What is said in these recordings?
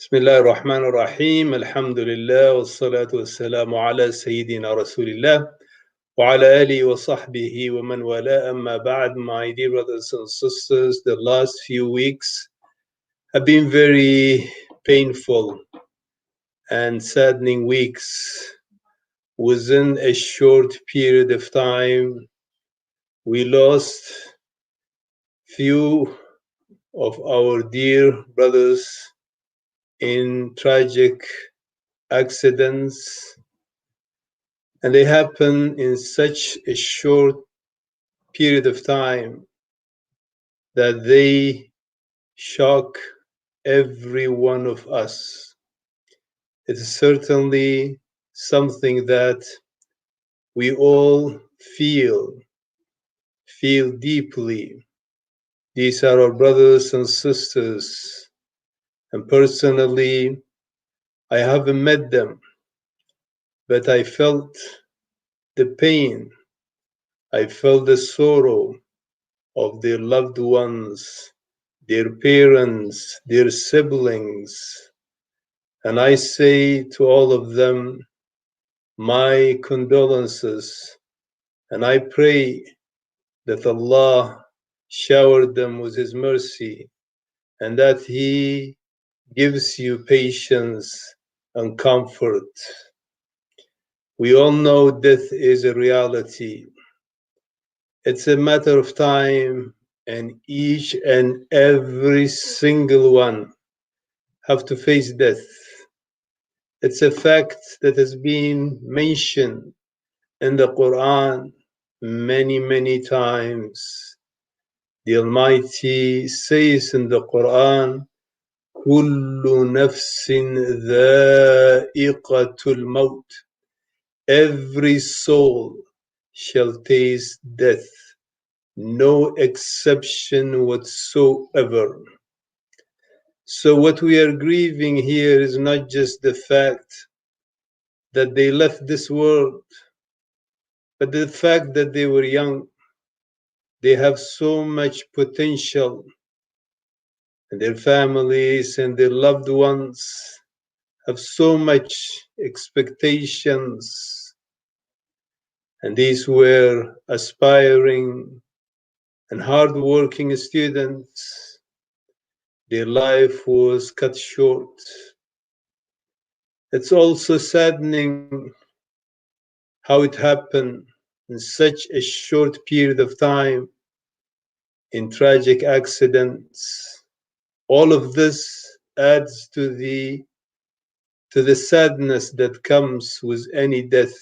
بسم الله الرحمن الرحيم الحمد لله والصلاة والسلام على سيدنا رسول الله وعلى آله وصحبه ومن والاه أما بعد. My dear brothers and sisters, the last few weeks have been very painful and saddening weeks. Within a short period of time, we lost few of our dear brothers in tragic accidents, and they happen in such a short period of time that they shock every one of us. It is certainly something that we all feel deeply. These are our brothers and sisters, and personally, I haven't met them, but I felt the pain, I felt the sorrow of their loved ones, their parents, their siblings. And I say to all of them, my condolences, and I pray that Allah shower them with His mercy and that He gives you patience and comfort. We all know death is a reality. It's a matter of time, and each and every single one have to face death. It's a fact that has been mentioned in the Quran many times. The Almighty says in the Quran, كُلُّ نَفْسٍ ذَائِقَةُ الْمَوْتِ. Every soul shall taste death, no exception whatsoever. So what we are grieving here is not just the fact that they left this world, but the fact that they were young. They have so much potential, and their families and their loved ones have so much expectations, and these were aspiring and hard-working students. Their life was cut short. It's also saddening how it happened in such a short period of time, in tragic accidents. All of this adds to the sadness that comes with any death.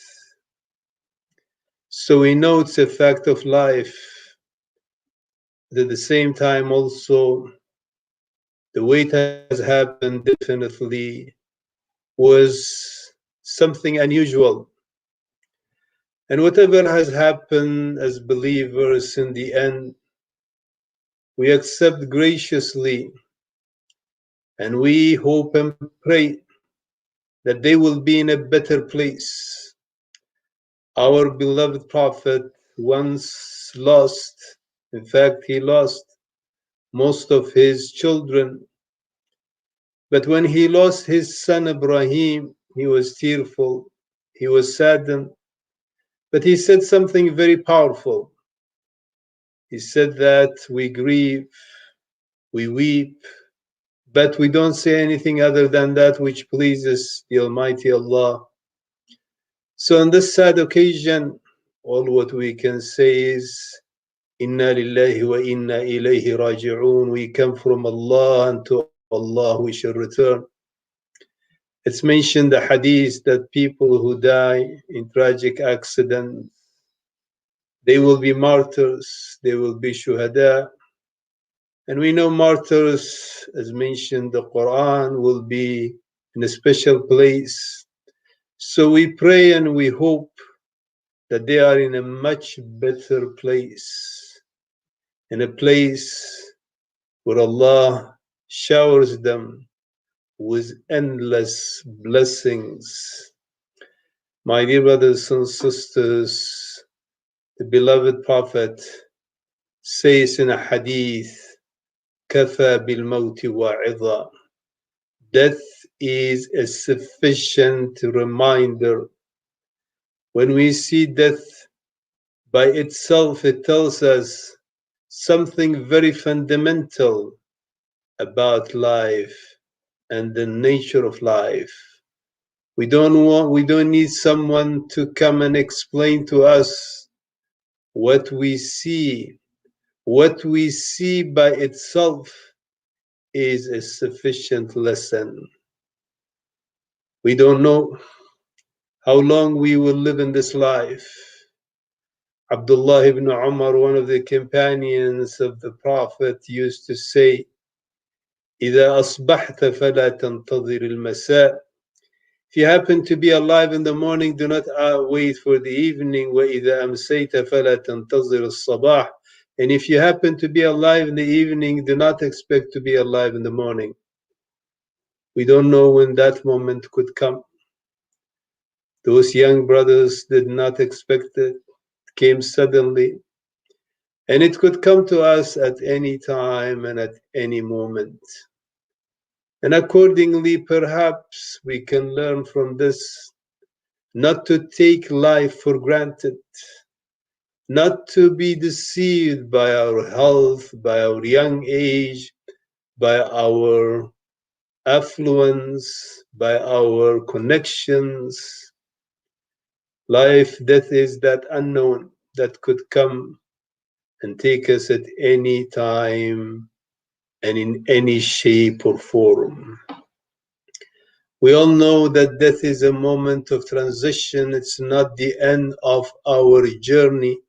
So we know it's a fact of life, but at the same time also, the way it has happened definitely was something unusual. And whatever has happened, as believers, in the end, we accept graciously, and we hope and pray that they will be in a better place. Our beloved Prophet once lost, in fact, he lost most of his children. But when he lost his son Ibrahim, he was tearful, he was saddened. But he said something very powerful. He said that we grieve, we weep, but we don't say anything other than that which pleases the Almighty Allah. So on this sad occasion, all what we can say is, Inna lillahi wa inna ilayhi raji'un. We come from Allah, and to Allah we shall return. It's mentioned the hadith that people who die in tragic accidents, they will be martyrs, they will be shuhada. And we know martyrs, as mentioned, the Quran will be in a special place. So we pray and we hope that they are in a much better place, in a place where Allah showers them with endless blessings. My dear brothers and sisters, the beloved Prophet says in a hadith, كَفَى بِالْمَوْتِ وَعِظًا. Death is a sufficient reminder. When we see death by itself, it tells us something very fundamental about life and the nature of life. We don't need someone to come and explain to us what we see. What we see by itself is a sufficient lesson. We don't know how long we will live in this life. Abdullah ibn Umar, one of the companions of the Prophet, used to say, إذا أصبحت فلا تنتظر المساء. If you happen to be alive in the morning, do not wait for the evening. وإذا أمسيت فلا تنتظر الصباح. And if you happen to be alive in the evening, do not expect to be alive in the morning. We don't know when that moment could come. Those young brothers did not expect it. It came suddenly. And it could come to us at any time and at any moment. And accordingly, perhaps we can learn from this not to take life for granted, not to be deceived by our health, by our young age, by our affluence, by our connections. Life, death is that unknown that could come and take us at any time and in any shape or form. We all know that death is a moment of transition. It's not the end of our journey.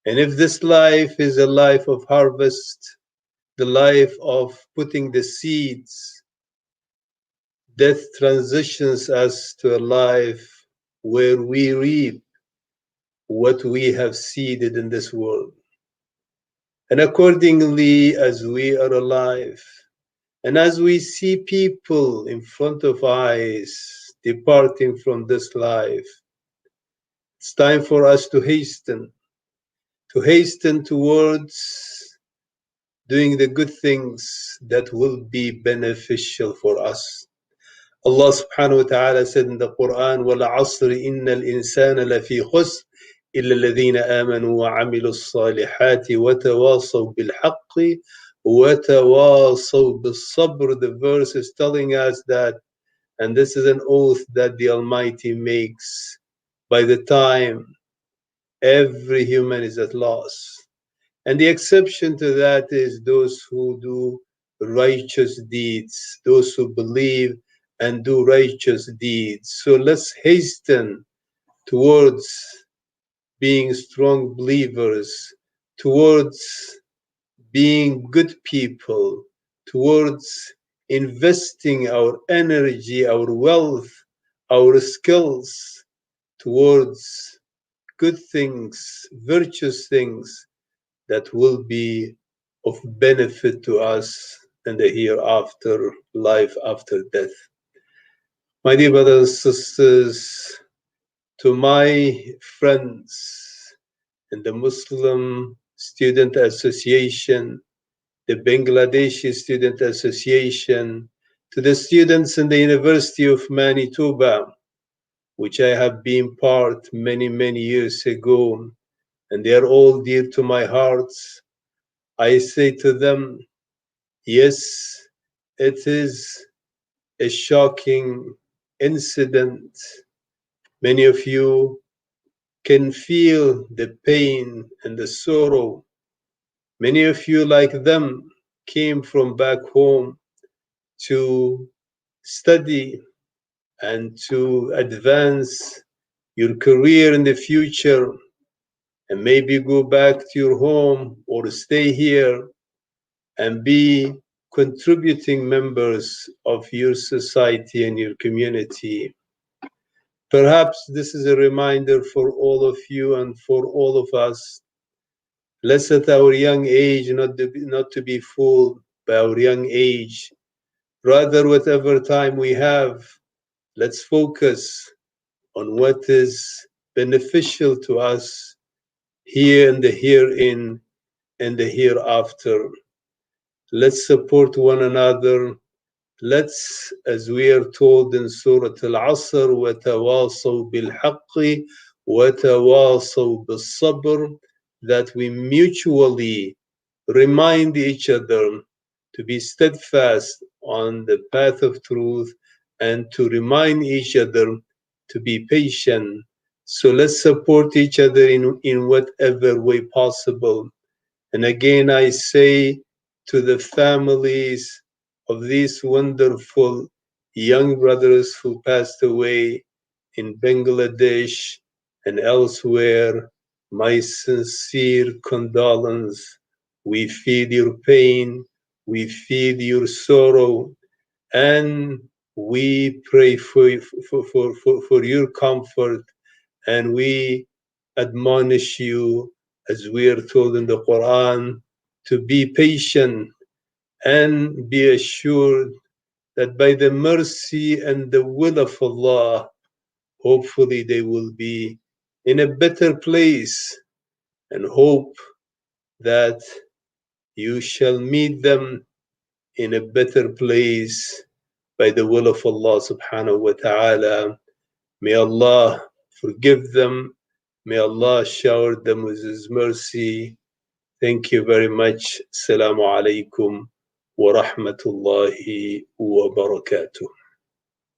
And if this life is a life of harvest, the life of putting the seeds, death transitions us to a life where we reap what we have seeded in this world. And accordingly, as we are alive, and as we see people in front of eyes departing from this life, it's time for us to hasten towards doing the good things that will be beneficial for us. Allah subhanahu wa ta'ala said in the Quran, وَالْعَصْرِ إِنَّ الْإِنسَانَ لَفِي خُسْرٍ إِلَّا الَّذِينَ آمَنُوا وَعَمِلُوا الصَّالِحَاتِ وَتَوَاصَوْا بِالْحَقِّ وَتَوَاصَوْا بِالصَّبْرِ. The verse is telling us that, and this is an oath that the Almighty makes, by the time every human is at loss. And the exception to that is those who do righteous deeds, those who believe and do righteous deeds. So let's hasten towards being strong believers, towards being good people, towards investing our energy, our wealth, our skills towards good things, virtuous things that will be of benefit to us in the hereafter, life after death. My dear brothers and sisters, to my friends in the Muslim Student Association, the Bangladeshi Student Association, to the students in the University of Manitoba, which I have been part many, many years ago, and they are all dear to my heart. I say to them, yes, it is a shocking incident. Many of you can feel the pain and the sorrow. Many of you, like them, came from back home to study and to advance your career in the future, and maybe go back to your home or stay here and be contributing members of your society and your community. Perhaps this is a reminder for all of you and for all of us. Let's at our young age not to be fooled by our young age. Rather, whatever time we have, let's focus on what is beneficial to us here and the herein and the hereafter. Let's support one another. let's, as we are told in Surah Al-Asr, وَتَوَاصَوْا بِالْحَقِّ وَتَوَاصَوْا بِالصَّبْرِ, that we mutually remind each other to be steadfast on the path of truth and to remind each other to be patient. So let's support each other in whatever way possible. And again, I say to the families of these wonderful young brothers who passed away in Bangladesh and elsewhere, my sincere condolence. We feel your pain, we feel your sorrow, and we pray for your comfort, and we admonish you, as we are told in the Quran, to be patient and be assured that by the mercy and the will of Allah, hopefully they will be in a better place, and hope that you shall meet them in a better place by the will of Allah subhanahu wa ta'ala. May Allah forgive them. May Allah shower them with His mercy. Thank you very much. Assalamu alaikum wa rahmatullahi wa barakatuh.